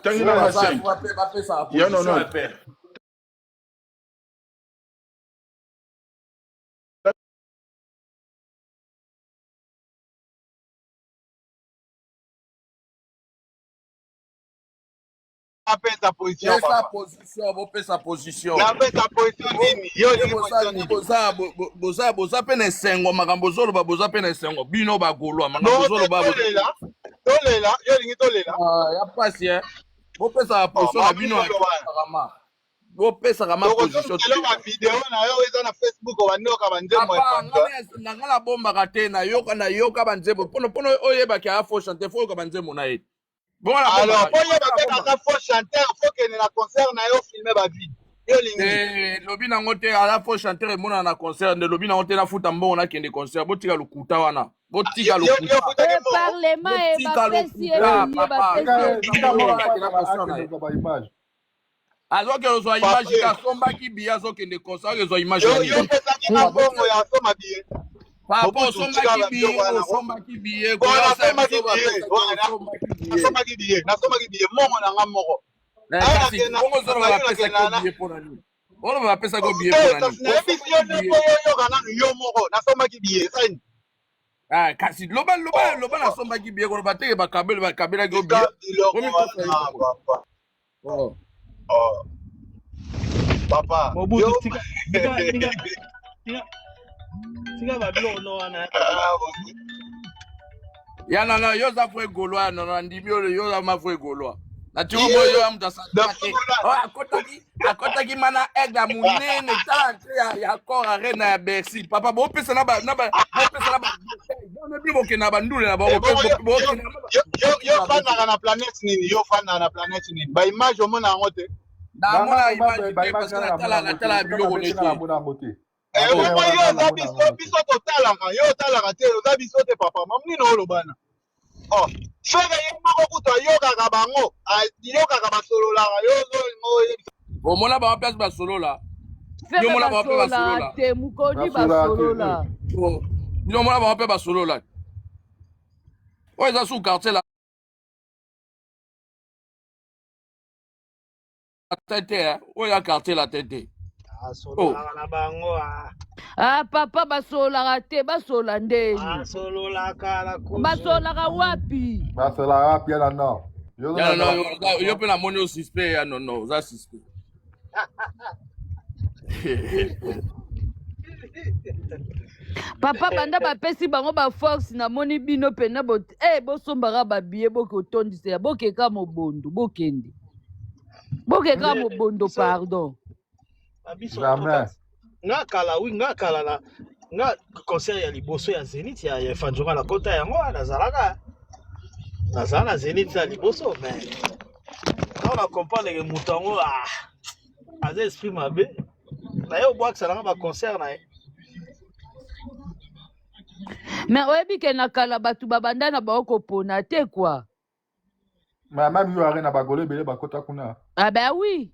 Tanguy na 5. Il y a non. Sa position. Sa position. Boza pe na sengo makambo zolo ba boza pe na sengo bino ba golwa makambo zolo ba tolela yo lingi tolela ya pasi bo pesa position na bino akama bo pesa kama position to ba video na yo eza na Facebook ba ndoka ba nzembo na ngala bomba ka te na yoka ba nzembo pono oyeba ki a fo chanter fo ka ba nzembo na ye. Bon, alors, pour y avoir un faux chanteur, il faut qu'il y ait un concert, il filmer ma vie. Lobi na ngote ala faux chanteur mona na concert de lobi na ngote na futa mbongo na kende concert botika lukuta wana botika lukuta parlement et image azo ke zo image ka somba ki biya zo kende concert ke zo image yo pesa ki na bongo ya soma biye papa somba ki biye ko nasoma ki biye mongo na nga moko Ono ba pesa ko biye ah kasi loba na somba ki biye ko ba teke ba kabela ko biye papa mobutu tika ba bilo no wana ya na yo za fwe golwa no ndimi yo za ma fwe golwa na tiubo yo amtasakate akotaki mana ega munene tala ya kora rena ya Bercy papa bo pesa na ba bi boke na bandule na ba yo fana na planète nini ba image omona ngote na mona image parce que tala biloko neti yo za biso totalaka yo talaka te yo za biso te papa mamnino olobana oh fega yemako kuta yokaka bango yokaka basololaka yo omona ba place basolola yo mona ba place basolola te mukoni basolola yo mona ba place basolola o eza sous quartier la tete o ya quartier la tete papa basolaka te basola ndeni basolaka wapi ya no yo pe na moni o suspect ya no za suspect papa banda bapesi bango baforce na moni bino pena bosombaka babie bokotondisa bokeka mobondo bokende bokeka mobondo pardon nga kala na concert ya liboso ya Zénith ya fanjonga na kota yango nazala na Zénith ya liboso mais on a comprendre que mutango aza esprit mabe na yo boakisa na ba concert na ye mais oyebi ke na kala bato babanda na baokopona te quoi même yo are na bagolo ebele bakota kuna ah ben oui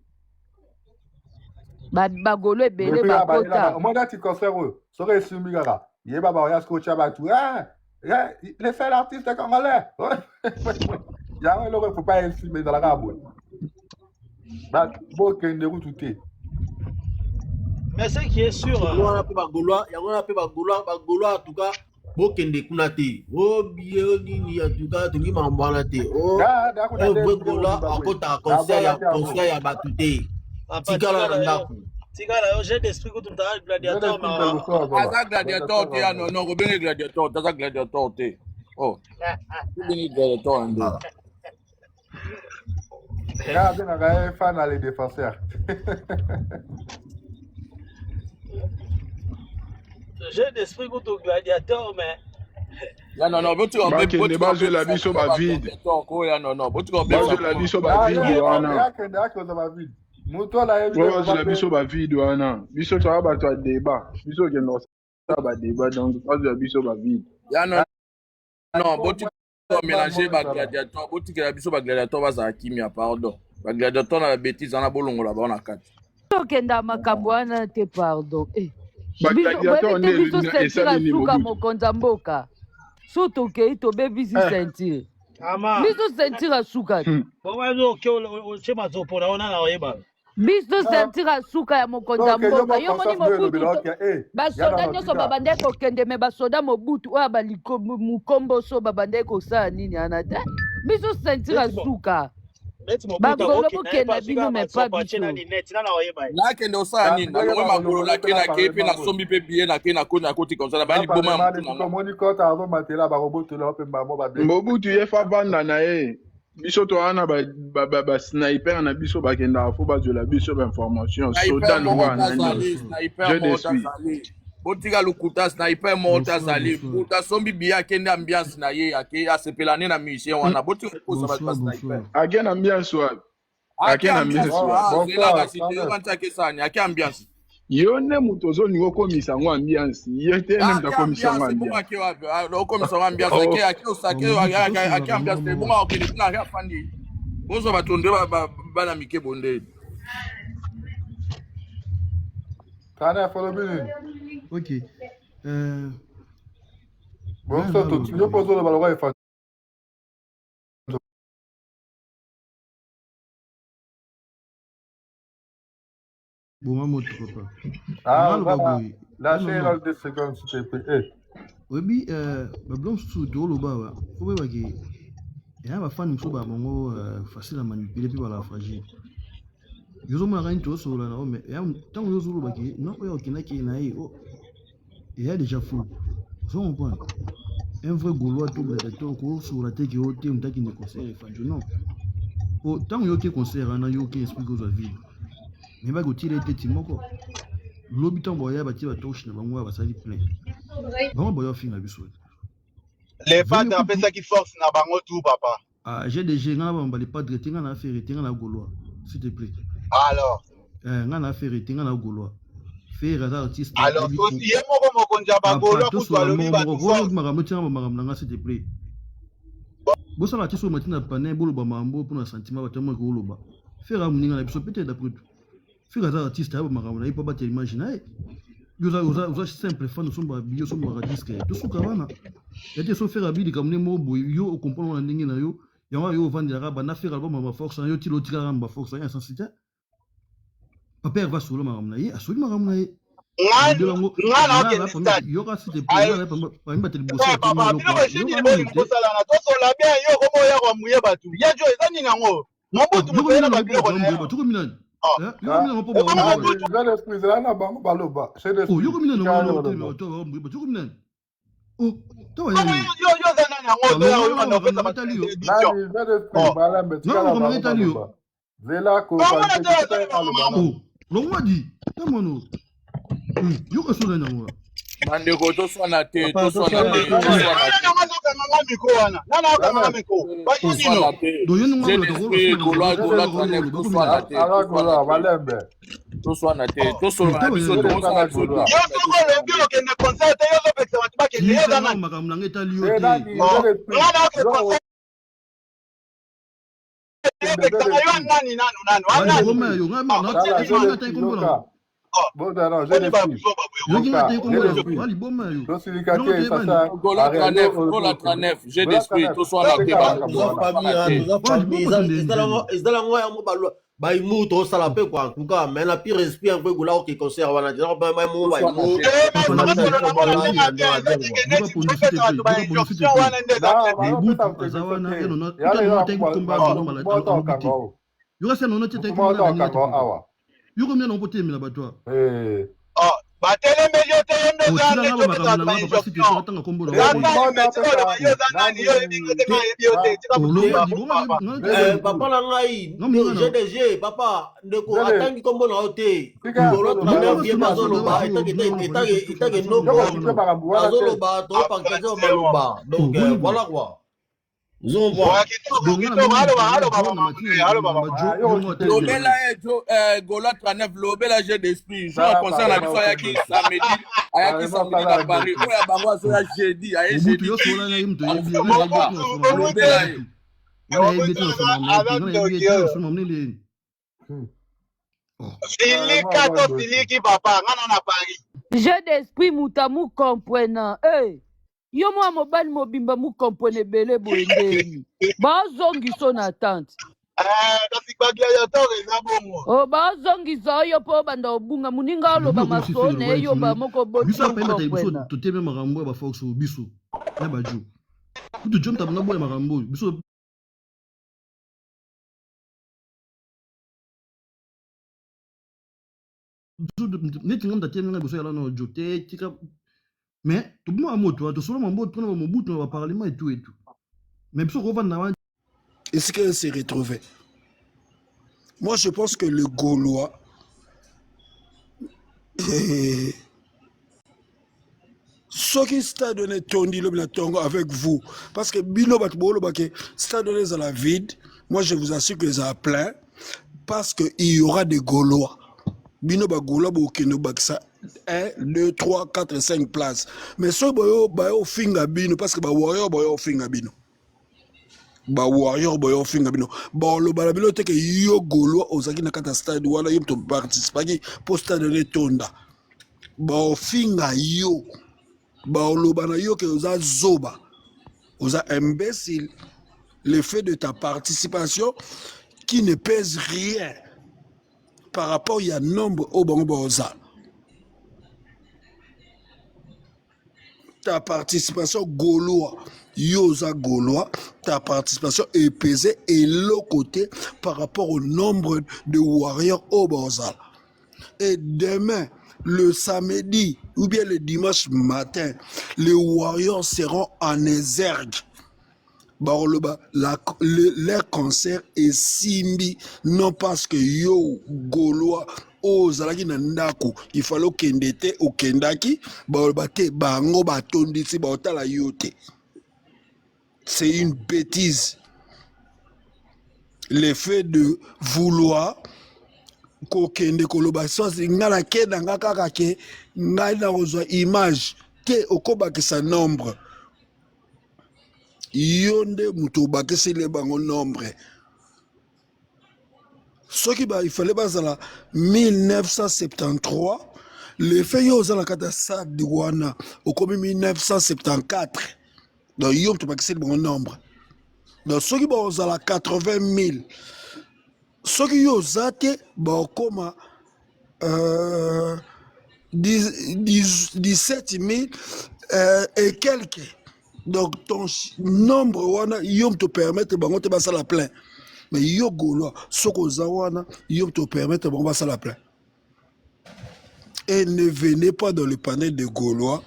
bagolo ebele bakota omona ti concert oyo soki esumbi kaka yeba baoya skocha bato le fait l'artiste congolais yango eloko faut pas esumbi ezalaka boye bokende kutu te mais ce qui est sûr yango wana mpe bagolois en tout cas bokende kuna te obie nini en tout cas tongi makambo wana te golois akotaka concert ya bato te tikala na ndako tikala yo j'ai d'esprit kutu mtaka gladiateur aza gladiateur te ya non kobenge gladiateur taza gladiateur te kobenge gladiateur ande abenaka fan na les défenseurs j'ai d'esprit kutu gladiateur mais ya non botika bakende bazwela biso bavide bazwela biso bavide wana bazwela biso bavide wana biso toza bato ya débat biso okende kosala badébat donc bazwela biso bavide ya non botika mélanger bagladiateur botikela biso bagladiateur bazala kimia pardon bagladiateur na babétise wana bolongola bao na kati tokenda makambo wana te pardon bagladiateur biso sentira suka mokonza mboka so tokei tobebisi sentire Ama. biso sentir asuka te Bon, ok, mazopona on a la oyeba. biso sentir asuka ya mokonzi ya mboka yo moni mobutu basoda nyonso babandaki kokende me basoda mobutu oyo mukomboso babandaki kosala nini ana te biso sentir asuka bagolo bokenda bino me pa biso nakende osala nini nalongwe makolo nake nake mpe nasombi mpe biye nake nakoti comme ça nabali boma ya mutu nanga mobutu ye fa vanda na ye biso towana basniper na biso bakendaka fo bazwela biso bainformation soda nongo anani botika lokuta sniper moko azali moto asombi biye akende ambiance na ye asepela ne na musicien wana botika kosa bato basniper ake na ambiance wapi ake na ambiance wapi zelaka siteyokanti akesani ake ambiance yo nde moto ozolinga okomisa yango ambiance ye te nde moto akomisa yango ambiance okomisa yango ambiance ake osake ake ambiance te bonga okende kuna ake afandi bozwa bato nde bana mike bonde Kana follow me. Ok. Bon, ça, tu veux poser le ballon et faire. Bon, moi, papa. Ah, voilà. Lâchez-le 2 secondes, s'il te plaît. Oui, blanc sous le bas. Faut voir que. Il y a un fan qui est facile à manipuler puis la fragile. Yo zo mara nto so la na mais tant yo zo lo baki non yo kinaki na yi oh il y a déjà fou so on point un vrai gaulois tout le temps ko sur la tête yo te mtaki ni conseil fanjo non oh tant yo ki conseil na yo ki explique aux vie mais ba go tirer tête moko l'habitant boya ba ti ba touche na bango ba sali plein bon boya finga biso les fans après ça qui force na bango tout papa ah j'ai déjà ngana ba mbali pas de tinga na faire tinga na gaulois s'il te plaît. Alors, ngana faire tinga na gaulois. Faire az artiste. Alors, aussi yemo mokonja ba gaulois ko to alobi ba to force. Magamo tina magamo nanga s'il te plaît. Bo ça la tiso matina pané bolo ba mambo pour na sentiment ba temo ko loba. Faire amuninga na biso peut-être d'après tout. Faire az artiste ba magamo na ipo ba te imaginer. Uza simple fan so ba bio so ba disque. To so kawana. Ya te so faire abili comme ne mo bo yo o comprendre na ndingi na yo. Yo vandira ba na faire album ma force yo tilo tika ba force ya sensité. Papa va sur le maramna yi asuli maramna yi ngana okende yoka site pala pamba te liboso papa bino bashidi boli kosala na to sola bien yo komo ya kwa muye batu ya jo eza nini ngo mobutu mutela ba bilo kona tuko minani yo mina po ba za l'esprit za na bango baloba c'est des yo ko minani ngo to tuko minani oh to ya yo za nani ngo to ya yo na pesa batali yo nani za l'esprit bala metika na bango zela ko L'on dit, non, yo ko so na ngo. Mandeko to swana te to j'ai d'esprit tout soit Baïmou, trop ça la paix quoi. En tout cas, mais la pire esprit un peu goulard qui conserve. On a dit, non, baïmou, baïmou. Bateleme yo te yondo za ne to ta ba injonction papa la ngai GDG papa ndeko atangi kombo na ote ngolo tana bien bazolo ba itage no bazolo ba to partager maloba donc voilà quoi lobela gola 39 lobela jeu d'esprit jour concert na biso ayaki samedi na Paris oya bango azoya jeudi aye jeudi filiki papa ngana na Paris jeu d'esprit mutamu comprenant Yo mwa mobali mobimba mu kompone bele boendeni. Bazongi son attente. Kasi gladiateur eza bongo. Oh bazongi zo yo po banda obunga muninga oloba masone yo ba moko boti. Biso apemba ta biso toteme makambo ya ba fox biso. Na baju. Kutu jom tabna boya makambo biso. Neti ngam tateme nga biso yala no jote tika. Mais tout le monde a moto, tout le monde a moto, on va parlement et tout et tout. Mais biso ko vanda. Est-ce qu'elle s'est retrouvée? Moi, je pense que le Gaulois, ce qui s'est donné tondi le tongo avec vous, parce que Bino Batbolo Bake, s'est donné dans la vide, moi je vous assure que ça a plein, parce qu'il y aura des Gaulois. Bino Bagoulois, Bokino Baksa, 1, 2, 3, 4, 5 places. Mais ce Bayo Finga Bino, parce que Warrior Bayo Finga Bino. Warrior boyo finga bino ba lo balabilo teke yo Gaulois ozaki na kata stade wala yo to participer pour stade de tonda ba finga yo ba lo bana yo ke oza zoba oza imbécile le fait de ta participation qui ne pèse rien par rapport à nombre au bon boza ta participation Gaulois Yosa Gaulois, ta participation est pesée et l'autre côté par rapport au nombre de warriors au Bozal. Et demain, le samedi ou bien le dimanche matin, les warriors seront en exergue. Leur concert est simbi, non parce que yo Gaulois ozalaki na ndako il fallait kendete au kendaki baolobate bango batondisi baotala yote. C'est une bêtise. Le fait de vouloir kokende koloba sosi ngala kenda ngaka ke ngala ozwa image ke okoba ke sa nombre yonde muto bakese le bango nombre ce qui il fallait bazala 1973 le fait yo za la kata sa diwana okomi 1974 donc yom to bakese le bango nombre donc ce qui bazala 80 000 ce qui yo zate ba okoma 17 000 et quelques. Donc ton nombre wana yom te permettre bango te basa la plein. Mais yo Gaulois soko zawana yom te permettre bango basa la plein. Et ne venez pas dans le panel de Gaulois.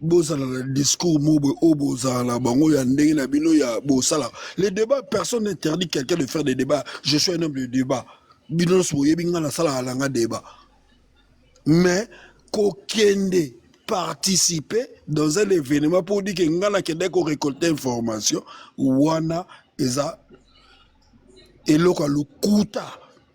Bozala le discours mobo obozala bango ya ndenge na bino ya bosala. Les débats, personne n'interdit quelqu'un de faire des débats. Je suis un homme de débat. Bino soye binga na sala alanga débat. Mais kokende participer dans un événement pour dire que ngana kende ko récolter information wana eza eloko lukuta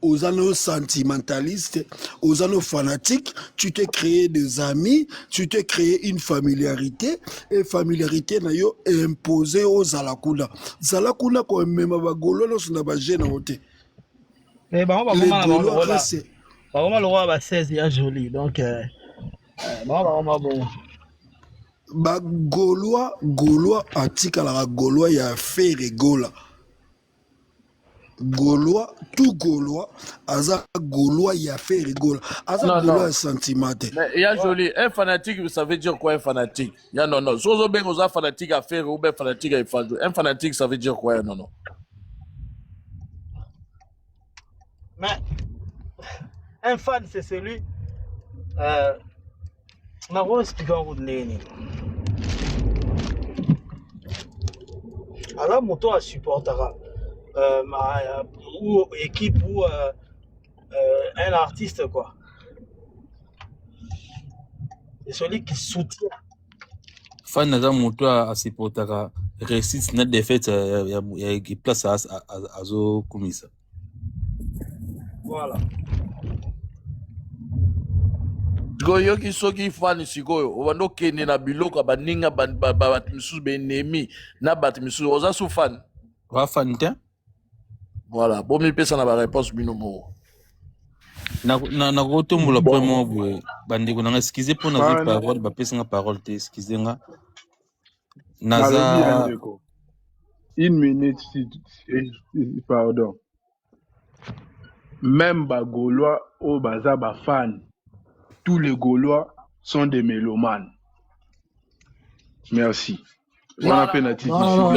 aux anneaux sentimentalistes, aux anneaux fanatiques, tu t'es créé des amis, tu t'es créé une familiarité, et familiarité n'a yo imposé aux Zalakuna. Zalakuna ko mema bagolo no suna ba gena hote. Mais bah on va le roi va 16 ya joli donc bon. Ba Gaulois atika la Gaulois ya fait rigola. Gaulois, tout Gaulois, Aza Gaulois, il a fait rigoler. Aza Gaulois est sentimental. Mais il y a joli. Un fanatique, ça veut dire quoi un fanatique? Non, non. Si vous avez un fanatique à faire ou un fanatique à faire, un fanatique, ça veut dire quoi? Non, non. Mais un fan, c'est celui. On va expliquer en route. Alors, mon tour supportera. Ou équipe ou un artiste quoi. C'est celui qui soutient. Fan naza moto a supportaka réussite na défaite ya place à zo komisa. Voilà. Goyo ki soki fan sikoyo obando kende na biloko baninga bat misusu be ennemi na bat misusu oza sou fan. Wa fan te? Voilà, bon, mais ça n'a pas réponse, binomo. Na kotombola vraiment boye bande ko na excusez pour na parole ba pesa nga parole te excusez nga Naza. Une minute, pardon. Même les Gaulois au Baza fans, tous les Gaulois sont des mélomanes. Merci. On a pénalité. Non,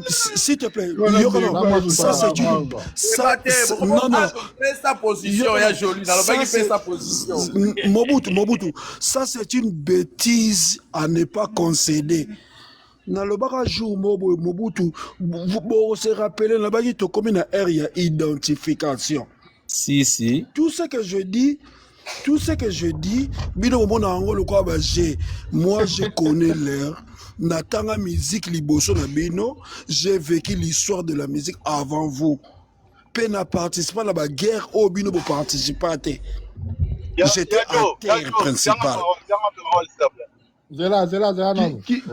s'il te plaît, ça c'est une... Mobutu, ça c'est une bêtise à ne pas concéder. Dans le barrage Mobutu, vous se rappelez, là-bas, il y a comme une ère d'identification. Si. Tout ce que je dis, moi je connais l'heure. Natanga musique liboso na bino, j'ai vécu l'histoire de la musique avant vous. Pe n'a participé à la guerre au bino pour participer. J'étais acteur principal.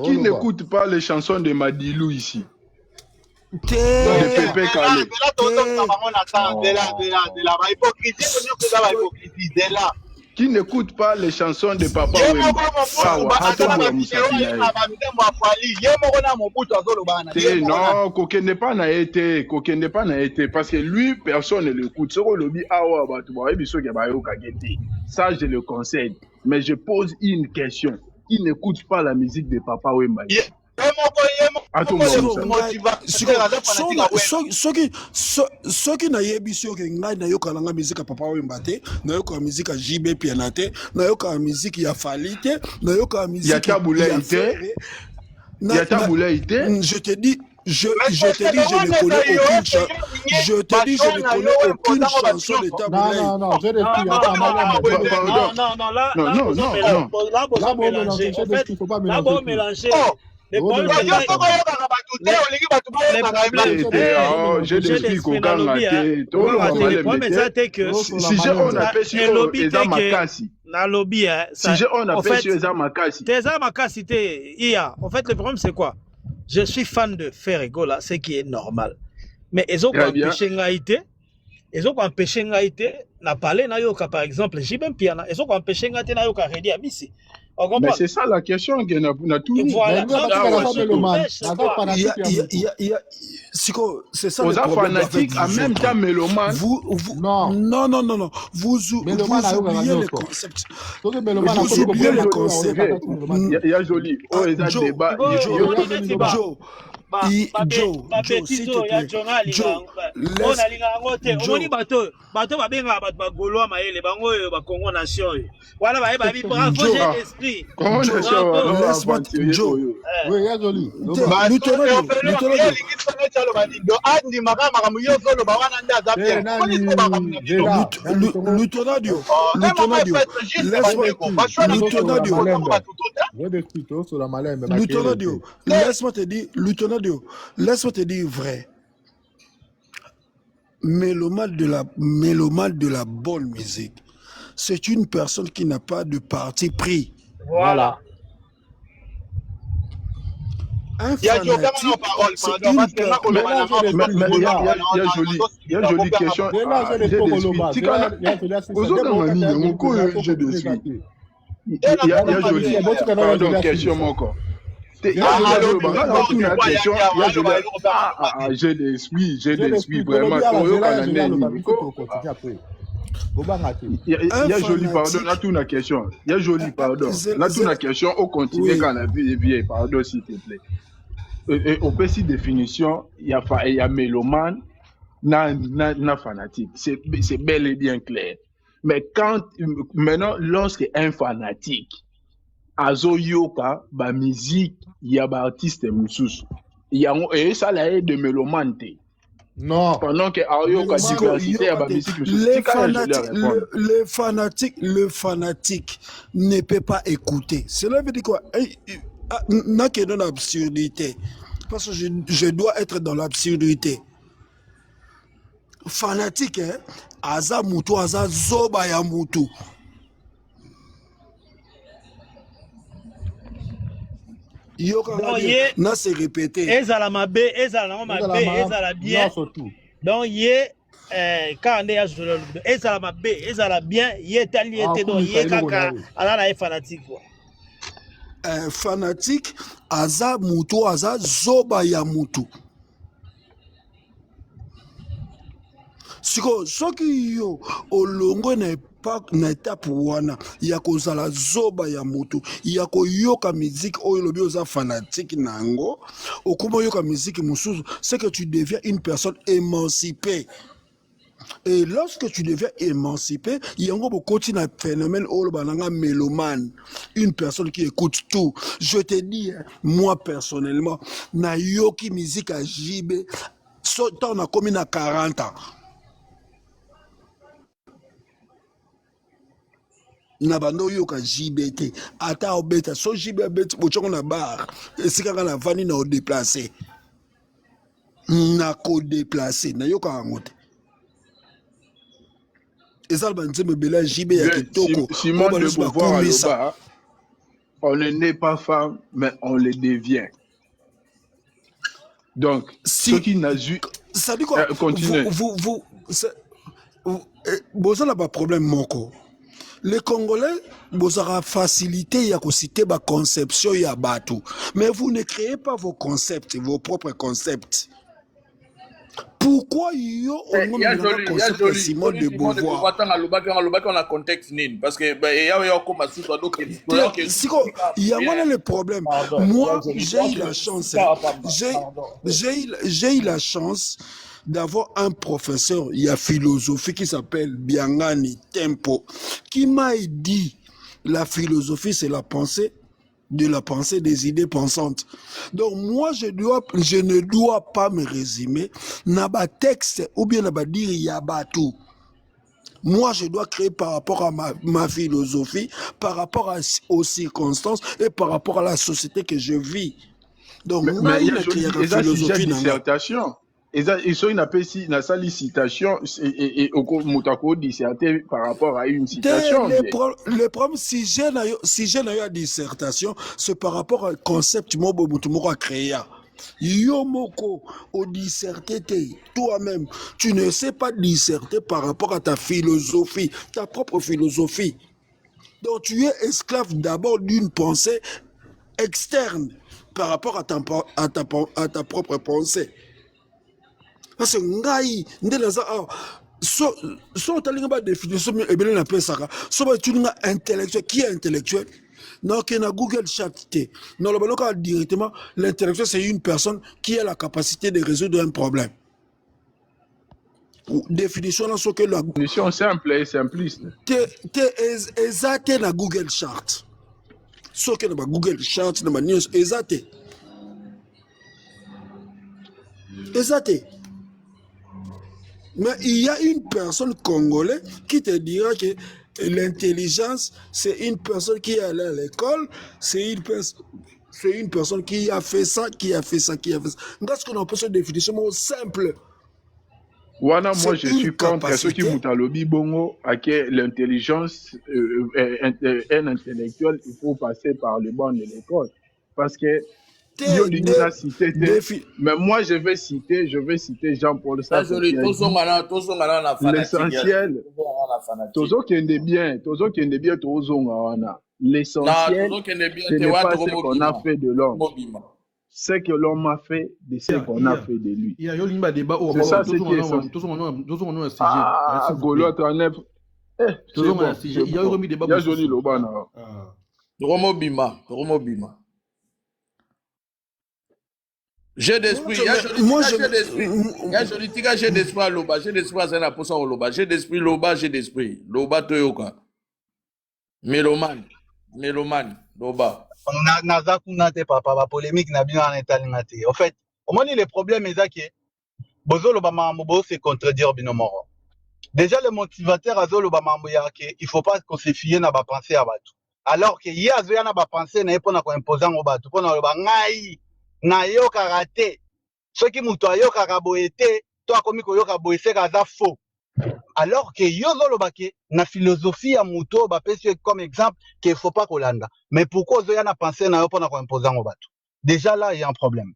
Qui n'écoute pas les chansons de Madilou ici? Qui n'écoute pas les chansons de Papa Non, Koké n'est pas naïté, parce que lui, personne ne l'écoute. Ça, je le conseille. Mais je pose une question. Qui n'écoute pas la musique de Papa Wemba? Soki na yebi que ngai na yoka langa musique ya Papa Wemba te, na yoka musique ya JB Piana te, na yoka musique ya Fali te, na yoka musique ya Taboulay te. Ya Taboulay te. Je te dis, je ne connais aucune chanson. Je te dis, je ne connais aucune chanson de Taboulay. Non, je ne En fait, le problème, c'est quoi? Je suis fan de Fer et Gola, ce qui est normal. Mais ils ont empêché Ngaïté. Ils ont empêché Ngaïté. Na parlé na yoka par exemple, j'ai même piana. Ils ont empêché Ngaïté na yoka Redi Abissi. Mais c'est ça la question qu'on a tout mis. Voilà. C'est ça le problème. Fanatique en même temps mélomane. Non. Vous oubliez le concept. Vous oubliez le concept. Il y a joli. Oh, il y a débat. Joe, s'il te plaît. Joe, laisse-moi te dire vrai. Mélomane de la bonne musique, c'est une personne qui n'a pas de parti pris. Voilà. Un fanatique, c'est il y a jolie question. Pardon, question encore. J'ai l'esprit, vraiment. Il y a joli pardon, là tout la question. Il y a joli pardon. Là tout la question, on continue quand la vie est vieille, pardon s'il te plaît. Et au petit définition, il y a mélomane, na fanatique. C'est bel et bien clair. Mais maintenant, lorsque un fanatique azo yoka ba musique ya ba artiste mususu et ça la est de mélomane. Non. Pendant que ayoka diversité ya ba musique le fanatique ne peut pas écouter. Cela veut dire quoi? N'a que dans l'absurdité. Parce que je dois être dans l'absurdité. Fanatique, hein? Aza mutu, aza zoba ya mutu. C'est répété. Ezala mabe, ezala mabe, ezala bien. Donc quand on est à jouer et ça la mabe et ça la bien il est allié donc il est kaka ala na fanatique quoi fanatique aza mutu aza zoba ya mutu siko soki yo olongo na étape wana ya kozala zoba ya mutu ya koyoka musique oyo lobi oza fanatique nango okuma oyoka musique mususu c'est que tu deviens une personne émancipée. Et lorsque tu deviens émancipé, il y a un phénomène mélomane, une personne qui écoute tout. Je te dis, moi personnellement, na yoki musique à JB, on a commis à 40 ans. Nabando yoka JBT, ata obeta, so JB bet, bochon na bar, et si kaka na vani na o déplacé. Na ko déplacé, na yoka angote. Simon de Beauvoir à Loba, on ne naît pas femme, mais on le devient. Donc, si, ce qui n'a vu... Ça dit quoi? Continuez. Vous n'avez pas de problème, Moko. Les Congolais, vous avez facilité, il y a cité ma conception, il y a bateau. Mais vous ne créez pas vos concepts, vos propres concepts. Pourquoi yo on a Simone de Beauvoir? On a contexte parce que il y a voilà le problème. Moi, j'ai eu la chance. J'ai eu la chance d'avoir un professeur, il y a philosophie qui s'appelle Biangani Tempo, qui m'a dit la philosophie c'est la pensée de la pensée des idées pensantes. Donc moi je ne dois pas me résumer naba texte ou bien naba dire yabatu. Moi je dois créer par rapport à ma philosophie, par rapport aux circonstances et par rapport à la société que je vis. Donc mais il y a une dissertation. Ils sont une citation et au Moutako disserté par rapport à une citation. Le problème, si j'ai une dissertation, c'est par rapport au concept que Moutoumouro a créé. Yomoko, au disserté, toi-même, tu ne sais pas disserter par rapport à ta philosophie, ta propre philosophie. Donc tu es esclave d'abord d'une pensée externe par rapport à ta propre pensée. Parce que ngai ndelaza so talinga ba définition ebele na pesaka so ba tuninga intellectuel qui est intellectuel non que na Google Chat non le baloka directement l'intellectuel c'est une personne qui a la capacité de résoudre un problème. Définition là so que la définition simple et simpliste. Exacte na Google Chart. So que na Google Chart na news exacte. Exacte. Mais il y a une personne congolaise qui te dira que l'intelligence, c'est une personne qui est allée à l'école, c'est une personne qui a fait ça, qui a fait ça, qui a fait ça. Parce qu'on a pas cette définition simple. Voilà, moi je suis contre ceux qui moutalobi bongo à que l'intelligence est intellectuelle, il faut passer par le banc de l'école. Parce que mais moi je vais citer Jean-Paul Sartre. L'essentiel, l'essentiel, ce n'est pas ce qu'on a fait de l'homme. Ce que l'homme a fait, de ce qu'on a fait de lui. C'est ça ce qui est essentiel. Ah, Golo 39. Il y a eu débat. Il y a joli Lobana. Romo Bima. J'ai d'esprit, j'ai d'esprit à Loba, j'ai d'esprit à Zana Posa au Loba, j'ai d'esprit Loba Toyoka. Mélomane, Loba. Naza kunate papa, la polémique n'a bien en étalinate. En fait, au moins le problème est que Bozo Loba Mambo c'est contredire Binomoro. Déjà le motivateur à Zolo Bamambo Yake, il faut pas qu'on se fie na ba penser à Batu. Alors que y a Zoya na ba penser na epona ko imposant au Batu, pona Loba ngai na yo karate ceux qui muto yo karaboete toi komi ko yo kaboese kaza faux alors que yo zolobake na philosophie ya muto ba pese comme exemple qu'il faut pas kolanda mais pourquoi zo ya na penser na yo pona ko imposant au Batu déjà là il y a un problème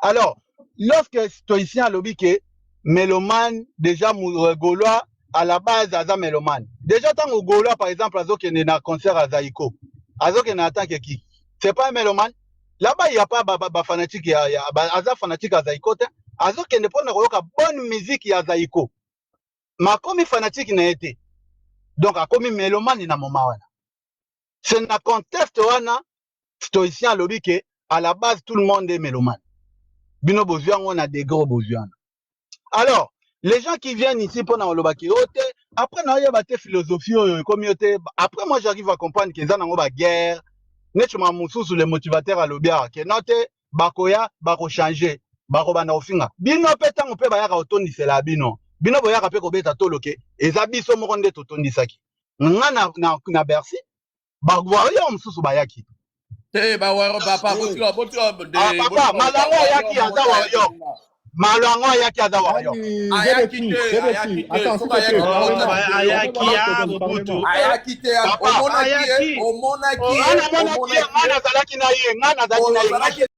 alors lorsque stoïcien lobi que mélomane déjà Gaulois à la base aza mélomane. Déjà tant au Gaulois par exemple azo qui na concert à Zaïko. Azo qui na tant que qui. C'est pas un mélomane. Là-bas il y a pas fanatique aza fanatique à Zaïko. Azo qui ne prend pas bonne musique à Zaïko. Ma comme fanatique n'a été. Donc a comme mélomane na moment wana. C'est na contexte wana stoïcien lobby que à la base tout le monde est mélomane. Bino besoin on a des gros besoins. Alors, les gens qui viennent ici pendant le bakiote, après n'a pas de philosophie communauté. Après moi j'arrive à comprendre qu'ils ont une guerre. Netuma musu sur les motivateurs à l'obia que note bakoya bako changer bako bana ofinga. Bino peta on peut bayaka otondi c'est la bino. Bino boyaka pe ko beta toloke ezabiso mo konde totondi saki. Ngana na Bercy ba voyons musu bayaki. Ba waro papa papa malango yaki aza wayo. Malango yaki aza wayo. Ayaki ngana zalaki na ye ngana zalaki na ye